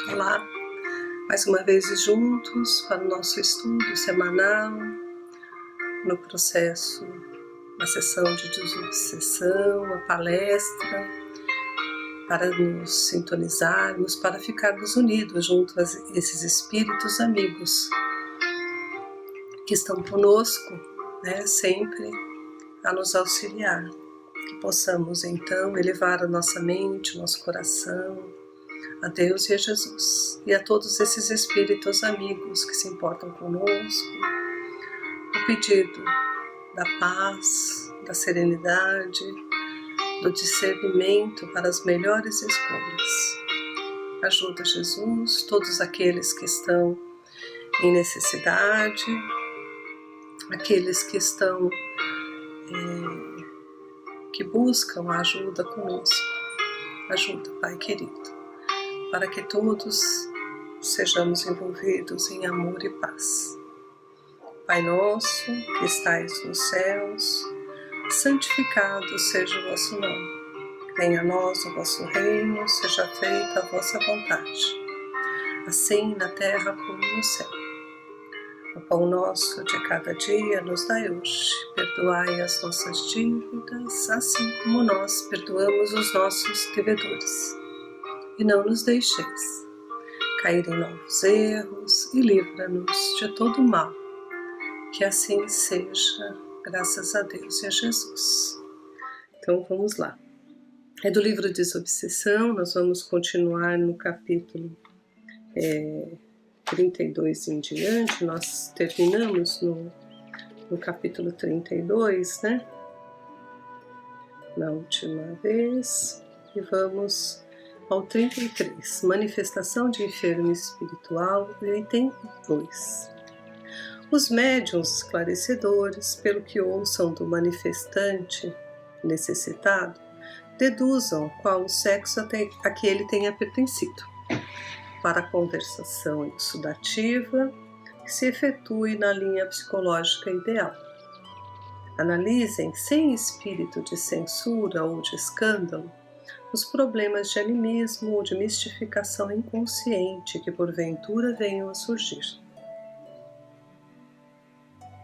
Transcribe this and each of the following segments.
Olá, mais uma vez juntos para o nosso estudo semanal no processo, uma sessão de desobsessão, uma palestra, para nos sintonizarmos, para ficarmos unidos junto a esses espíritos amigos que estão conosco, sempre a nos auxiliar. Que possamos então elevar a nossa mente, o nosso coração, a Deus e a Jesus, e a todos esses espíritos amigos que se importam conosco, o pedido da paz, da serenidade, do discernimento para as melhores escolhas. Ajuda, Jesus, todos aqueles que estão em necessidade, aqueles que estão, que buscam a ajuda conosco. Ajuda, Pai querido, para que todos sejamos envolvidos em amor e paz. Pai nosso, que estais nos céus, santificado seja o vosso nome. Venha a nós o vosso reino, seja feita a vossa vontade, assim na terra como no céu. O pão nosso de cada dia nos dai hoje. Perdoai as nossas dívidas, assim como nós perdoamos os nossos devedores. E não nos deixeis cair em novos erros e livra-nos de todo mal. Que assim seja, graças a Deus e a Jesus. Então vamos lá. É do livro Desobsessão, nós vamos continuar no capítulo 32 em diante. Nós terminamos no capítulo 32, na última vez, e vamos ao 33, Manifestação de Enfermo Espiritual, item 2. Os médiuns esclarecedores, pelo que ouçam do manifestante necessitado, deduzam qual o sexo a que ele tenha pertencido, para a conversação exudativa que se efetue na linha psicológica ideal. Analisem, sem espírito de censura ou de escândalo, os problemas de animismo ou de mistificação inconsciente que porventura venham a surgir,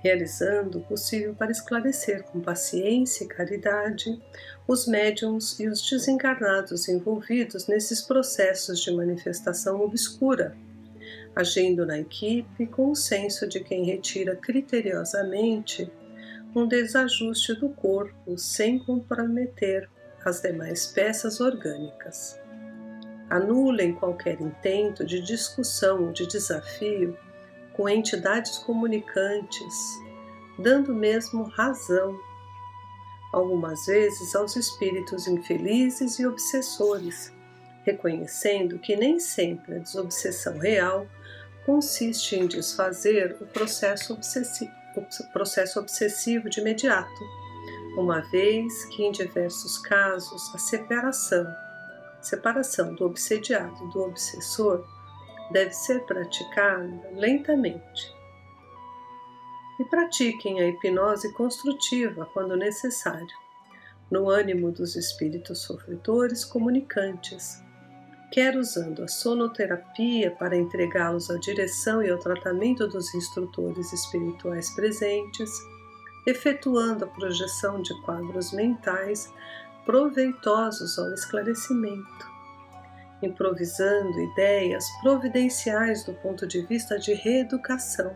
realizando o possível para esclarecer com paciência e caridade os médiuns e os desencarnados envolvidos nesses processos de manifestação obscura, agindo na equipe com o senso de quem retira criteriosamente um desajuste do corpo sem comprometer as demais peças orgânicas. Anulem qualquer intento de discussão ou de desafio com entidades comunicantes, dando mesmo razão, algumas vezes, aos espíritos infelizes e obsessores, reconhecendo que nem sempre a desobsessão real consiste em desfazer o processo obsessivo de imediato, uma vez que, em diversos casos, a separação do obsediado do obsessor deve ser praticada lentamente. E pratiquem a hipnose construtiva quando necessário, no ânimo dos espíritos sofredores comunicantes, quer usando a sonoterapia para entregá-los à direção e ao tratamento dos instrutores espirituais presentes, efetuando a projeção de quadros mentais proveitosos ao esclarecimento, improvisando ideias providenciais do ponto de vista de reeducação,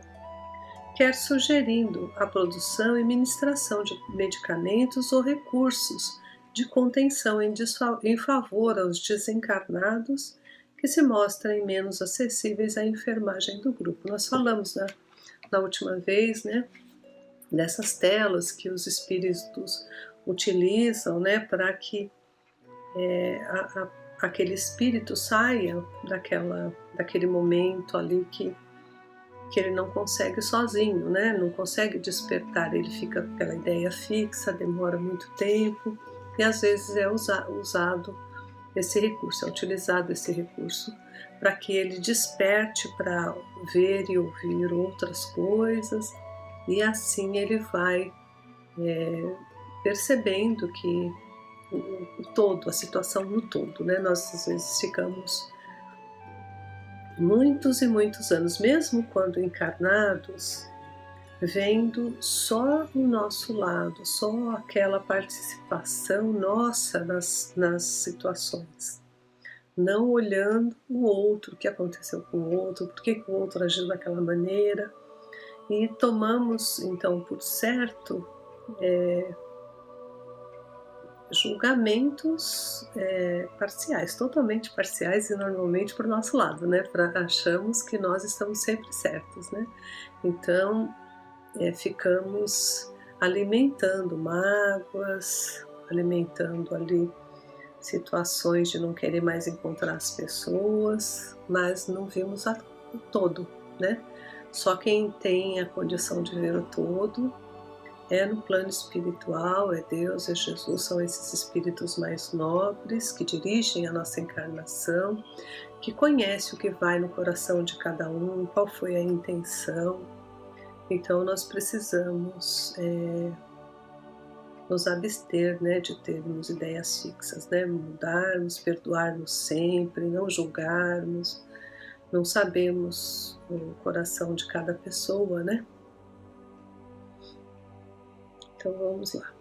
quer sugerindo a produção e ministração de medicamentos ou recursos de contenção em favor aos desencarnados que se mostrem menos acessíveis à enfermagem do grupo. Nós falamos na última vez, dessas telas que os espíritos utilizam, para que aquele espírito saia daquele momento ali que ele não consegue sozinho, não consegue despertar, ele fica com aquela ideia fixa, demora muito tempo, e às vezes é usado esse recurso, é utilizado esse recurso para que ele desperte para ver e ouvir outras coisas, e assim ele vai percebendo que o todo, a situação no todo, Nós às vezes ficamos muitos e muitos anos, mesmo quando encarnados, vendo só o nosso lado, só aquela participação nossa nas situações, não olhando o outro, o que aconteceu com o outro, por que o outro agiu daquela maneira, e tomamos então por certo julgamentos parciais, totalmente parciais e normalmente para o nosso lado, né? Achamos que nós estamos sempre certos, né? Então ficamos alimentando mágoas, alimentando ali situações de não querer mais encontrar as pessoas, mas não vimos o todo, né? Só quem tem a condição de ver o todo é no plano espiritual, é Deus, é Jesus, são esses espíritos mais nobres que dirigem a nossa encarnação, que conhece o que vai no coração de cada um, qual foi a intenção. Então nós precisamos nos abster, né, de termos ideias fixas, né, mudarmos, perdoarmos sempre, não julgarmos, não sabemos o coração de cada pessoa, né? Então vamos lá.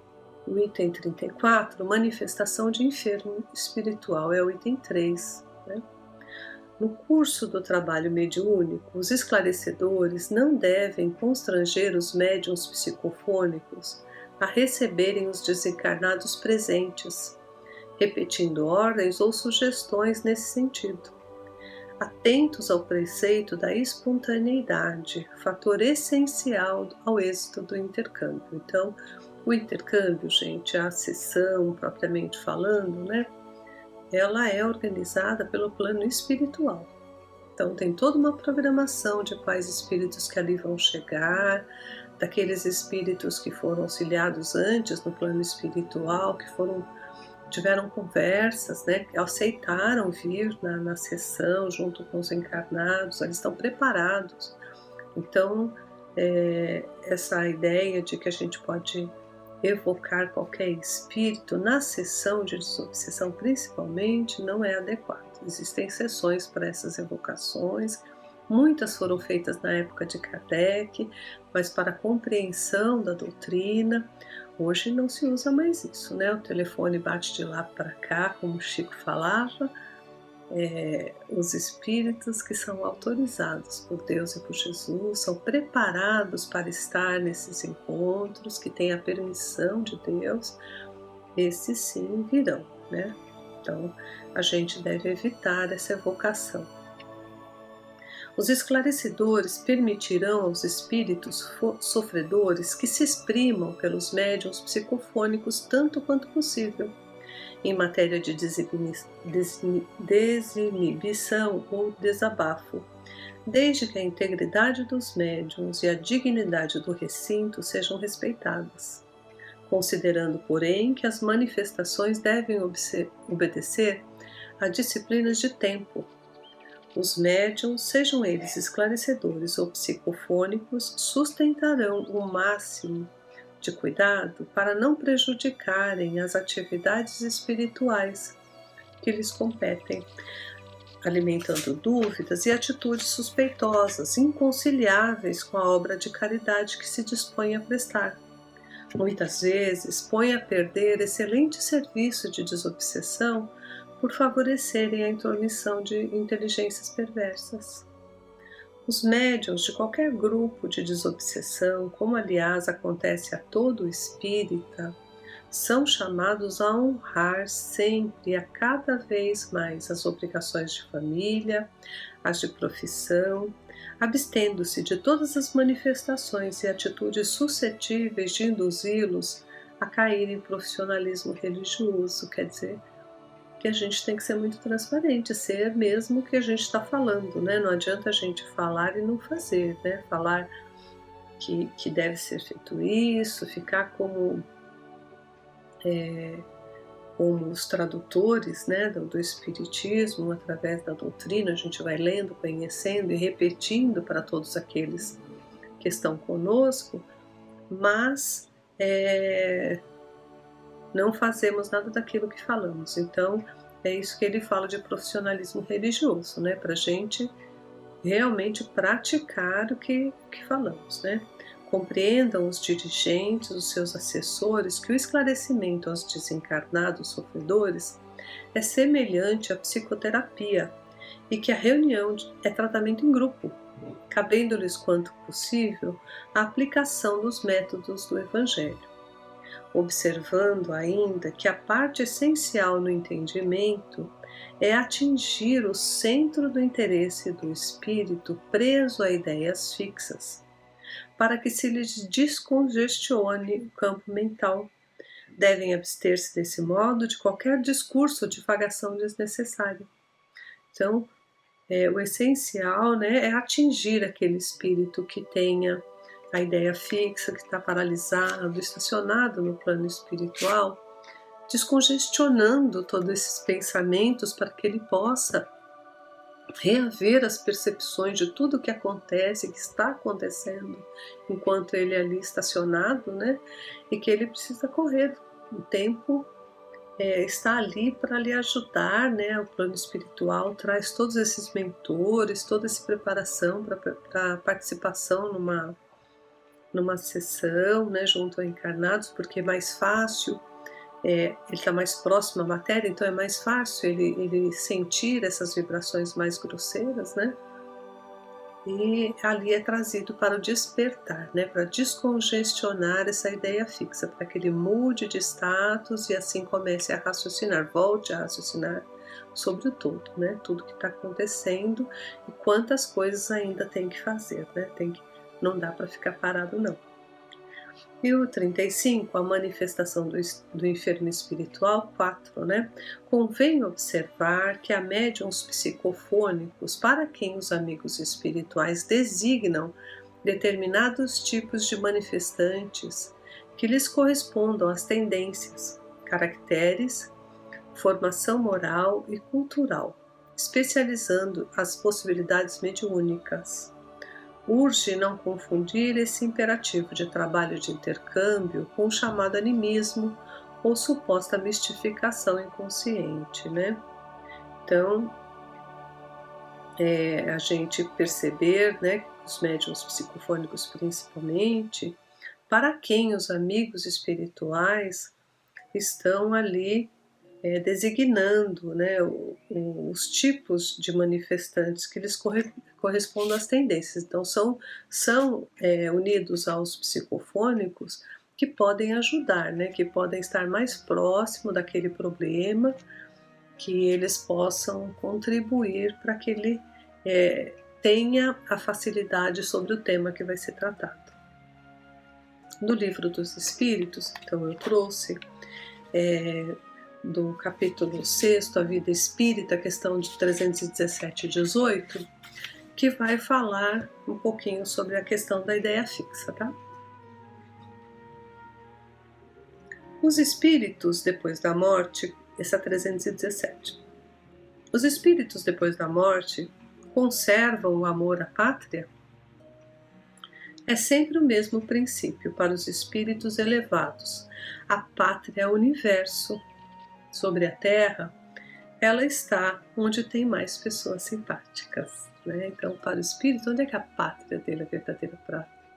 O item 34, manifestação de enfermo espiritual, é o item 3, né? No curso do trabalho mediúnico, os esclarecedores não devem constranger os médiuns psicofônicos a receberem os desencarnados presentes, repetindo ordens ou sugestões nesse sentido. Atentos ao preceito da espontaneidade, fator essencial ao êxito do intercâmbio. Então, o intercâmbio, gente, a sessão propriamente falando, né? Ela é organizada pelo plano espiritual. Então tem toda uma programação de quais espíritos que ali vão chegar, daqueles espíritos que foram auxiliados antes no plano espiritual, que tiveram conversas, né, que aceitaram vir na sessão junto com os encarnados, eles estão preparados. Então, essa ideia de que a gente pode evocar qualquer espírito na sessão de desobsessão principalmente não é adequado. Existem sessões para essas evocações, muitas foram feitas na época de Kardec, mas para a compreensão da doutrina, hoje não se usa mais isso, né? O telefone bate de lá para cá, como o Chico falava, os espíritos que são autorizados por Deus e por Jesus, são preparados para estar nesses encontros, que têm a permissão de Deus, esses sim virão, né? Então, a gente deve evitar essa evocação. Os esclarecedores permitirão aos espíritos sofredores que se exprimam pelos médiuns psicofônicos tanto quanto possível, em matéria de desinibição ou desabafo, desde que a integridade dos médiuns e a dignidade do recinto sejam respeitadas, considerando, porém, que as manifestações devem obedecer a disciplinas de tempo. Os médiuns, sejam eles esclarecedores ou psicofônicos, sustentarão o máximo de cuidado para não prejudicarem as atividades espirituais que lhes competem, alimentando dúvidas e atitudes suspeitosas, inconciliáveis com a obra de caridade que se dispõe a prestar. Muitas vezes põe a perder excelente serviço de desobsessão por favorecerem a intromissão de inteligências perversas. Os médiuns de qualquer grupo de desobsessão, como aliás acontece a todo espírita, são chamados a honrar sempre e a cada vez mais as obrigações de família, as de profissão, abstendo-se de todas as manifestações e atitudes suscetíveis de induzi-los a cair em profissionalismo religioso, quer dizer, que a gente tem que ser muito transparente, ser mesmo o que a gente está falando, né? Não adianta a gente falar e não fazer, né? Falar que deve ser feito isso, ficar como os tradutores, né, do Espiritismo, através da doutrina, a gente vai lendo, conhecendo e repetindo para todos aqueles que estão conosco, mas não fazemos nada daquilo que falamos. Então, é isso que ele fala de profissionalismo religioso, né? Para a gente realmente praticar o que falamos, né? Compreendam os dirigentes, os seus assessores, que o esclarecimento aos desencarnados sofredores é semelhante à psicoterapia e que a reunião é tratamento em grupo, cabendo-lhes quanto possível a aplicação dos métodos do Evangelho, observando ainda que a parte essencial no entendimento é atingir o centro do interesse do espírito preso a ideias fixas, para que se lhes descongestione o campo mental. Devem abster-se desse modo de qualquer discurso ou divagação desnecessária. Então, o essencial, né, é atingir aquele espírito que tenha a ideia fixa, que está paralisado, estacionado no plano espiritual, descongestionando todos esses pensamentos para que ele possa reaver as percepções de tudo o que acontece, que está acontecendo enquanto ele é ali estacionado, né? E que ele precisa correr. O tempo está ali para lhe ajudar, né? O plano espiritual traz todos esses mentores, toda essa preparação para participação numa sessão, né? Junto a encarnados, porque é mais fácil. Ele está mais próximo à matéria, então é mais fácil ele sentir essas vibrações mais grosseiras, né? E ali é trazido para o despertar, né? Para descongestionar essa ideia fixa, para que ele mude de status e assim comece a raciocinar, volte a raciocinar sobre o todo, né? Tudo que está acontecendo e quantas coisas ainda tem que fazer, né? Não dá para ficar parado, não. E o 35, a manifestação do inferno espiritual, 4, né? Convém observar que há médiuns psicofônicos para quem os amigos espirituais designam determinados tipos de manifestantes que lhes correspondam às tendências, caracteres, formação moral e cultural, especializando as possibilidades mediúnicas. Urge não confundir esse imperativo de trabalho de intercâmbio com o chamado animismo ou suposta mistificação inconsciente, né? Então, a gente perceber, né, os médiuns psicofônicos principalmente, para quem os amigos espirituais estão ali designando, né, os tipos de manifestantes que lhes correspondem às tendências. Então, são unidos aos psicofônicos que podem ajudar, né, que podem estar mais próximo daquele problema, que eles possam contribuir para que ele tenha a facilidade sobre o tema que vai ser tratado. No Livro dos Espíritos, então eu trouxe do capítulo 6, A Vida Espírita, questão de 317 e 18, que vai falar um pouquinho sobre a questão da ideia fixa, tá? Os espíritos depois da morte, essa 317. Os espíritos depois da morte conservam o amor à pátria? É sempre o mesmo princípio para os espíritos elevados. A pátria é o universo. Sobre a Terra, ela está onde tem mais pessoas simpáticas, né? Então, para o espírito, onde é que a pátria dele é a verdadeira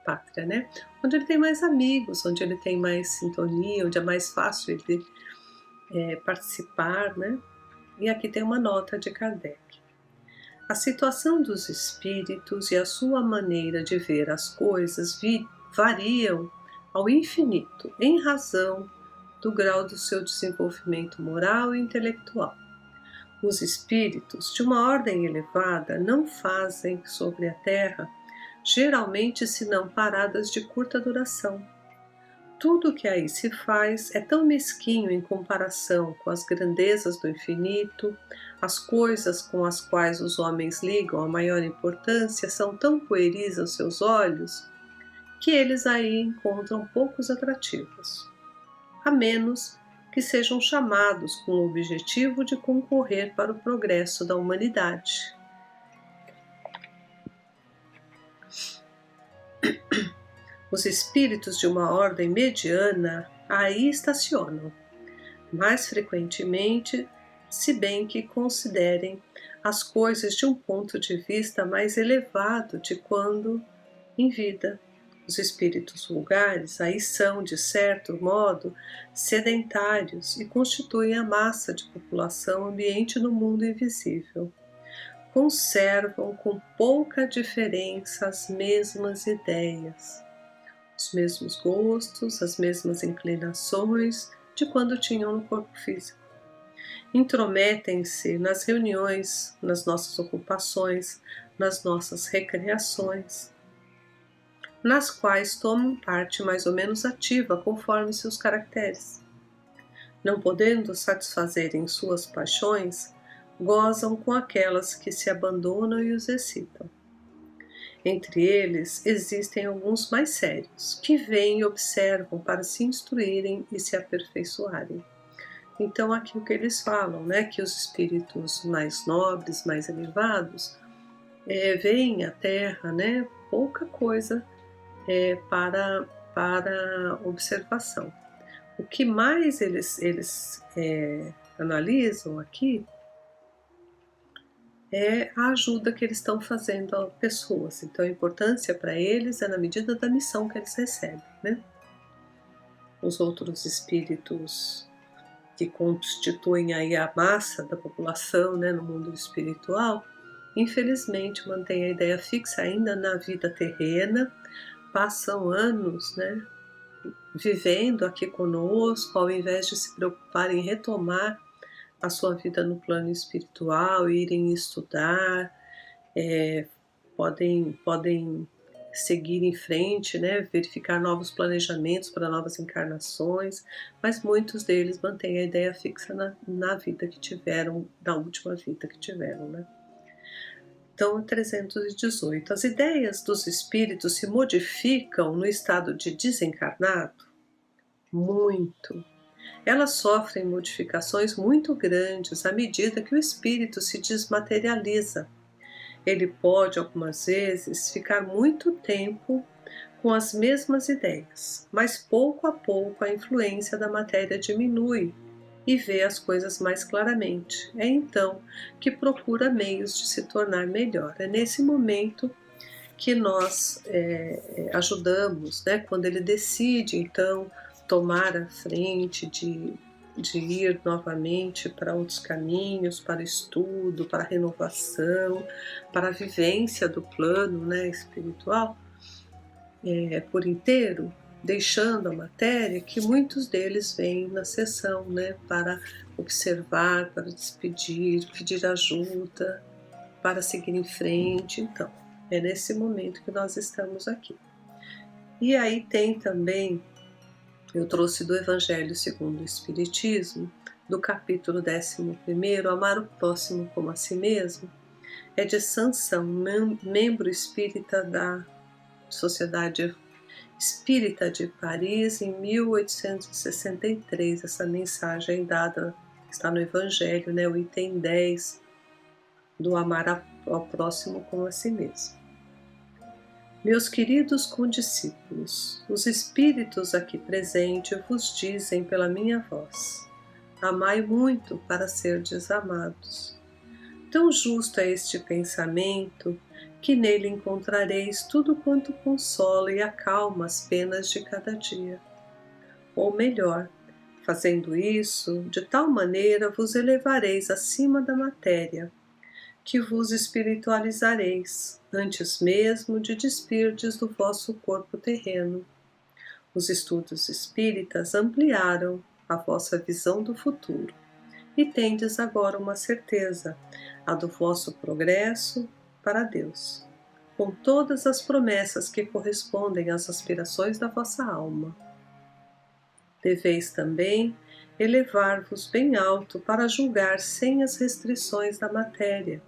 pátria, né? Onde ele tem mais amigos, onde ele tem mais sintonia, onde é mais fácil ele participar, né? E aqui tem uma nota de Kardec. A situação dos espíritos e a sua maneira de ver as coisas variam ao infinito, em razão do grau do seu desenvolvimento moral e intelectual. Os espíritos de uma ordem elevada não fazem sobre a Terra, geralmente senão paradas de curta duração. Tudo o que aí se faz é tão mesquinho em comparação com as grandezas do infinito, as coisas com as quais os homens ligam a maior importância são tão pueris aos seus olhos, que eles aí encontram poucos atrativos, a menos que sejam chamados com o objetivo de concorrer para o progresso da humanidade. Os espíritos de uma ordem mediana aí estacionam. Mais frequentemente se bem que considerem as coisas de um ponto de vista mais elevado de quando em vida. Os espíritos vulgares aí são, de certo modo, sedentários e constituem a massa de população ambiente no mundo invisível. Conservam com pouca diferença as mesmas ideias, os mesmos gostos, as mesmas inclinações de quando tinham no corpo físico. Intrometem-se nas reuniões, nas nossas ocupações, nas nossas recreações, nas quais tomam parte mais ou menos ativa conforme seus caracteres. Não podendo satisfazer em suas paixões, gozam com aquelas que se abandonam e os excitam. Entre eles existem alguns mais sérios, que veem e observam para se instruírem e se aperfeiçoarem. Então aqui o que eles falam, né, que os espíritos mais nobres, mais elevados, veem a Terra, né, pouca coisa para observação. O que mais eles analisam aqui é a ajuda que eles estão fazendo a pessoas. Então a importância para eles é na medida da missão que eles recebem, né? Os outros espíritos que constituem aí a massa da população, né, no mundo espiritual, infelizmente mantêm a ideia fixa ainda na vida terrena, passam anos, né, vivendo aqui conosco, ao invés de se preocupar em retomar a sua vida no plano espiritual, irem estudar, podem seguir em frente, né, verificar novos planejamentos para novas encarnações, mas muitos deles mantêm a ideia fixa na vida que tiveram, na última vida que tiveram, né? Então, 318. As ideias dos espíritos se modificam no estado de desencarnado? Muito. Elas sofrem modificações muito grandes à medida que o espírito se desmaterializa. Ele pode, algumas vezes, ficar muito tempo com as mesmas ideias, mas pouco a pouco a influência da matéria diminui e vê as coisas mais claramente. É então que procura meios de se tornar melhor. É nesse momento que nós ajudamos, né? Quando ele decide, então, tomar a frente de ir novamente para outros caminhos, para estudo, para renovação, para a vivência do plano, né, espiritual por inteiro, deixando a matéria, que muitos deles vêm na sessão, né, para observar, para despedir, pedir ajuda, para seguir em frente. Então, é nesse momento que nós estamos aqui. E aí tem também, eu trouxe do Evangelho segundo o Espiritismo, do capítulo 11º, Amar o Próximo como a Si Mesmo, é de Sansão, membro espírita da Sociedade Espírita de Paris, em 1863. Essa mensagem dada está no Evangelho, né, o item 10 do Amar ao Próximo como a Si Mesmo. Meus queridos condiscípulos, os espíritos aqui presentes vos dizem pela minha voz: amai muito para serdes amados. Tão justo é este pensamento que nele encontrareis tudo quanto consola e acalma as penas de cada dia. Ou melhor, fazendo isso, de tal maneira vos elevareis acima da matéria, que vos espiritualizareis, antes mesmo de despirdes do vosso corpo terreno. Os estudos espíritas ampliaram a vossa visão do futuro, e tendes agora uma certeza, a do vosso progresso para Deus, com todas as promessas que correspondem às aspirações da vossa alma. Deveis também elevar-vos bem alto para julgar sem as restrições da matéria,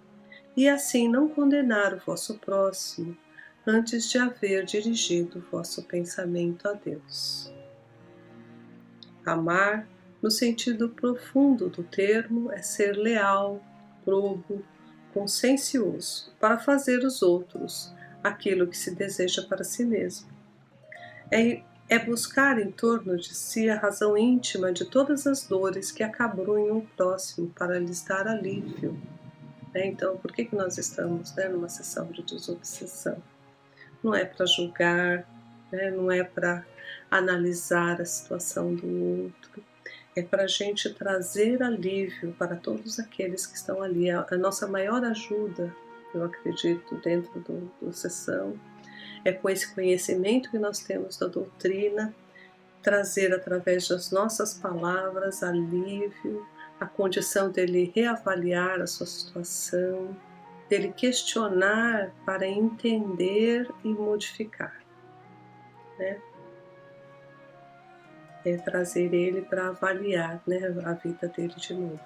e assim não condenar o vosso próximo, antes de haver dirigido o vosso pensamento a Deus. Amar, no sentido profundo do termo, é ser leal, probo, consciencioso, para fazer os outros aquilo que se deseja para si mesmo. é buscar em torno de si a razão íntima de todas as dores que acabrunham o próximo para lhes dar alívio. Então, por que nós estamos numa sessão de desobsessão? Não é para julgar, não é para analisar a situação do outro, é para a gente trazer alívio para todos aqueles que estão ali. A nossa maior ajuda, eu acredito, dentro do sessão, é com esse conhecimento que nós temos da doutrina, trazer através das nossas palavras alívio, a condição dele reavaliar a sua situação, dele questionar para entender e modificar, É trazer ele para avaliar, a vida dele de novo.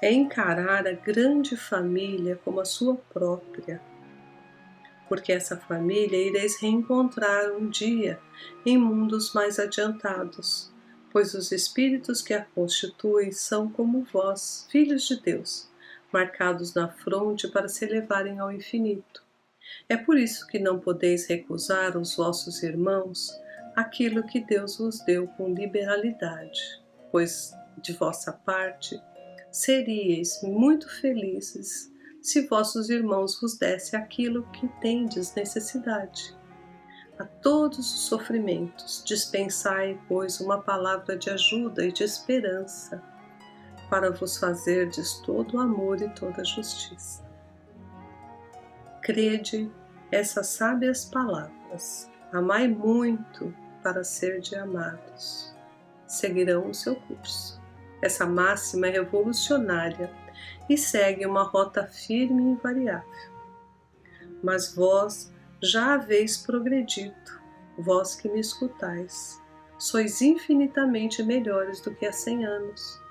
É encarar a grande família como a sua própria, porque essa família ireis reencontrar um dia em mundos mais adiantados, pois os espíritos que a constituem são como vós, filhos de Deus, marcados na fronte para se elevarem ao infinito. É por isso que não podeis recusar aos vossos irmãos aquilo que Deus vos deu com liberalidade, pois, de vossa parte, seríeis muito felizes se vossos irmãos vos dessem aquilo que tendes necessidade. A todos os sofrimentos dispensai, pois, uma palavra de ajuda e de esperança, para vos fazerdes todo amor e toda justiça. Crede essas sábias palavras, amai muito para serdes amados, seguirão o seu curso. Essa máxima é revolucionária e segue uma rota firme e invariável. Mas vós já haveis progredido, vós que me escutais, sois infinitamente melhores do que há 100 anos.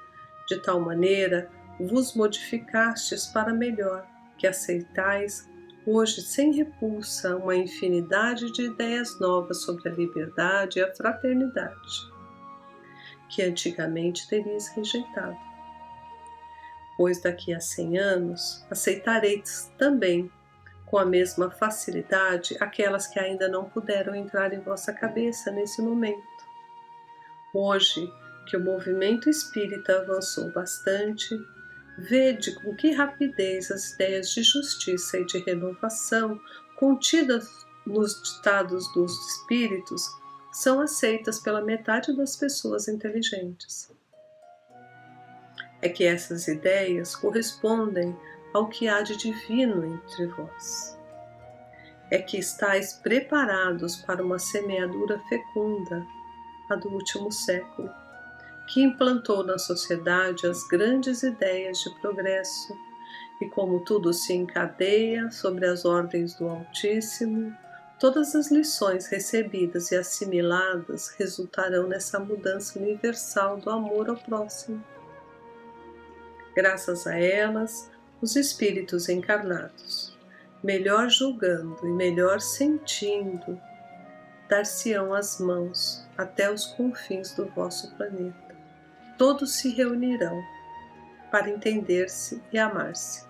De tal maneira vos modificastes para melhor, que aceitais hoje sem repulsa uma infinidade de ideias novas sobre a liberdade e a fraternidade, que antigamente teríeis rejeitado. Pois daqui a 100 anos aceitareis também com a mesma facilidade aquelas que ainda não puderam entrar em vossa cabeça nesse momento. Hoje que o movimento espírita avançou bastante, vede com que rapidez as ideias de justiça e de renovação contidas nos ditados dos espíritos são aceitas pela metade das pessoas inteligentes. É que essas ideias correspondem ao que há de divino entre vós. É que estáis preparados para uma semeadura fecunda, a do último século, que implantou na sociedade as grandes ideias de progresso, e como tudo se encadeia sobre as ordens do Altíssimo, todas as lições recebidas e assimiladas resultarão nessa mudança universal do amor ao próximo. Graças a elas, os espíritos encarnados, melhor julgando e melhor sentindo, dar-se-ão as mãos até os confins do vosso planeta. Todos se reunirão para entender-se e amar-se,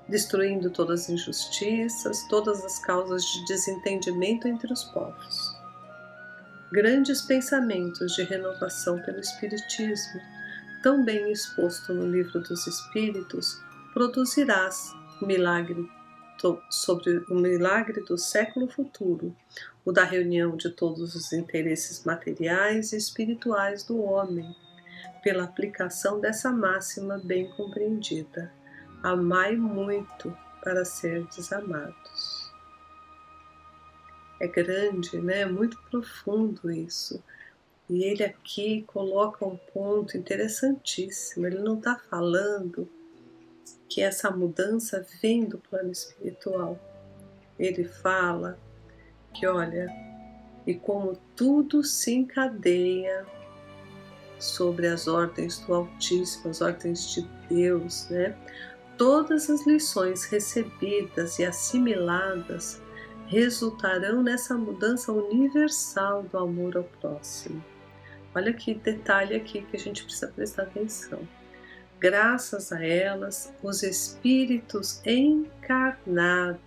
destruindo todas as injustiças, todas as causas de desentendimento entre os povos. Grandes pensamentos de renovação pelo Espiritismo, tão bem exposto no Livro dos Espíritos, produzirás milagre sobre o milagre do século futuro, o da reunião de todos os interesses materiais e espirituais do homem, pela aplicação dessa máxima bem compreendida: amai muito para serdes amados. É grande, muito profundo isso. E ele aqui coloca um ponto interessantíssimo. Ele não está falando que essa mudança vem do plano espiritual. Ele fala que, olha, e como tudo se encadeia sobre as ordens do Altíssimo, as ordens de Deus, todas as lições recebidas e assimiladas resultarão nessa mudança universal do amor ao próximo. Olha que detalhe aqui que a gente precisa prestar atenção. Graças a elas, os espíritos encarnados,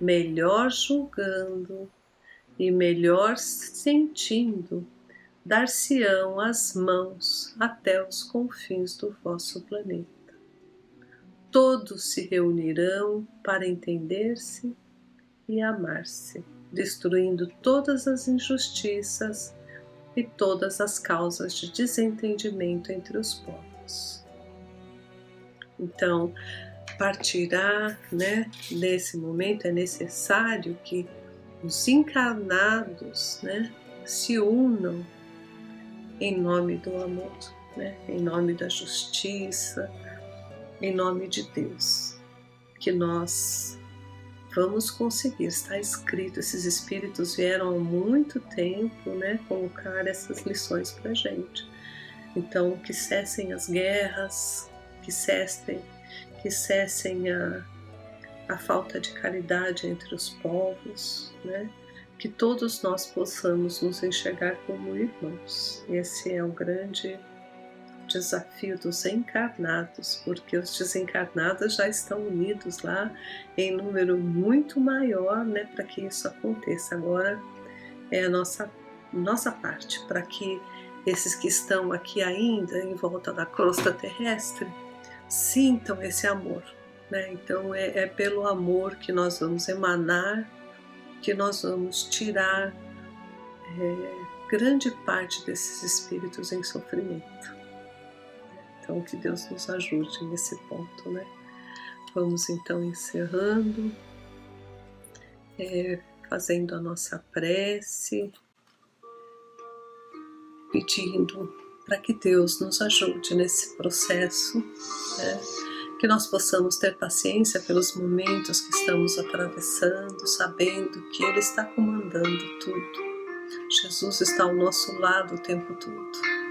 melhor julgando, e melhor sentindo, dar-se-ão as mãos até os confins do vosso planeta. Todos se reunirão para entender-se e amar-se, destruindo todas as injustiças e todas as causas de desentendimento entre os povos. Então, partirá, nesse momento é necessário que os encarnados, se unam em nome do amor, em nome da justiça, em nome de Deus, que nós vamos conseguir. Está escrito, esses espíritos vieram há muito tempo, colocar essas lições para a gente. Então, que cessem as guerras, que cessem a falta de caridade entre os povos, que todos nós possamos nos enxergar como irmãos. Esse é o grande desafio dos encarnados, porque os desencarnados já estão unidos lá em número muito maior, para que isso aconteça. Agora é a nossa parte, para que esses que estão aqui ainda em volta da crosta terrestre sintam esse amor, Então é pelo amor que nós vamos emanar, que nós vamos tirar grande parte desses espíritos em sofrimento. Então, que Deus nos ajude nesse ponto, Vamos então encerrando, fazendo a nossa prece, pedindo para que Deus nos ajude nesse processo, que nós possamos ter paciência pelos momentos que estamos atravessando, sabendo que Ele está comandando tudo. Jesus está ao nosso lado o tempo todo.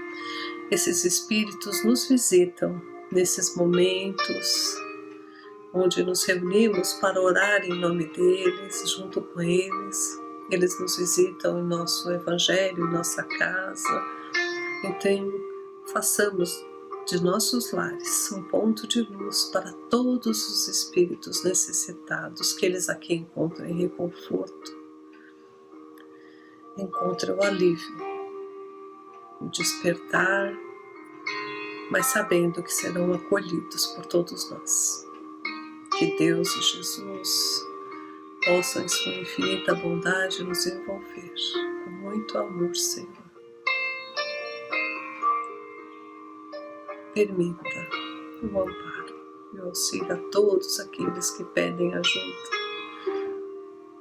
Esses espíritos nos visitam nesses momentos onde nos reunimos para orar em nome deles, junto com eles. Eles nos visitam em nosso evangelho, em nossa casa. Então, façamos de nossos lares um ponto de luz para todos os espíritos necessitados, que eles aqui encontrem reconforto, encontrem o alívio, o despertar, mas sabendo que serão acolhidos por todos nós. Que Deus e Jesus possam, em sua infinita bondade, nos envolver com muito amor, Senhor. Permita o amparo e o auxílio a todos aqueles que pedem ajuda.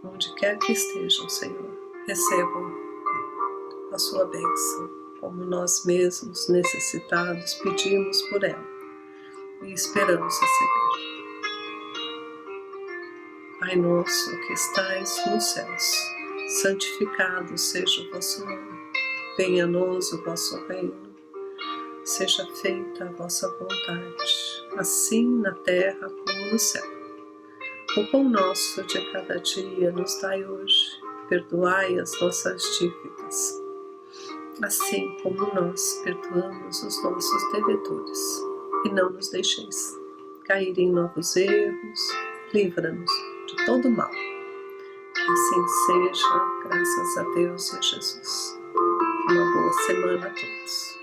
Onde quer que estejam, Senhor, recebam a sua bênção, como nós mesmos, necessitados, pedimos por ela e esperamos receber. Pai nosso que estais nos céus, santificado seja o vosso nome. Venha a nós o vosso reino. Seja feita a vossa vontade, assim na terra como no céu. O pão nosso de cada dia nos dai hoje. Perdoai as nossas dívidas, assim como nós perdoamos os nossos devedores. E não nos deixeis cair em novos erros. Livra-nos de todo mal. Que assim seja, graças a Deus e a Jesus. Uma boa semana a todos.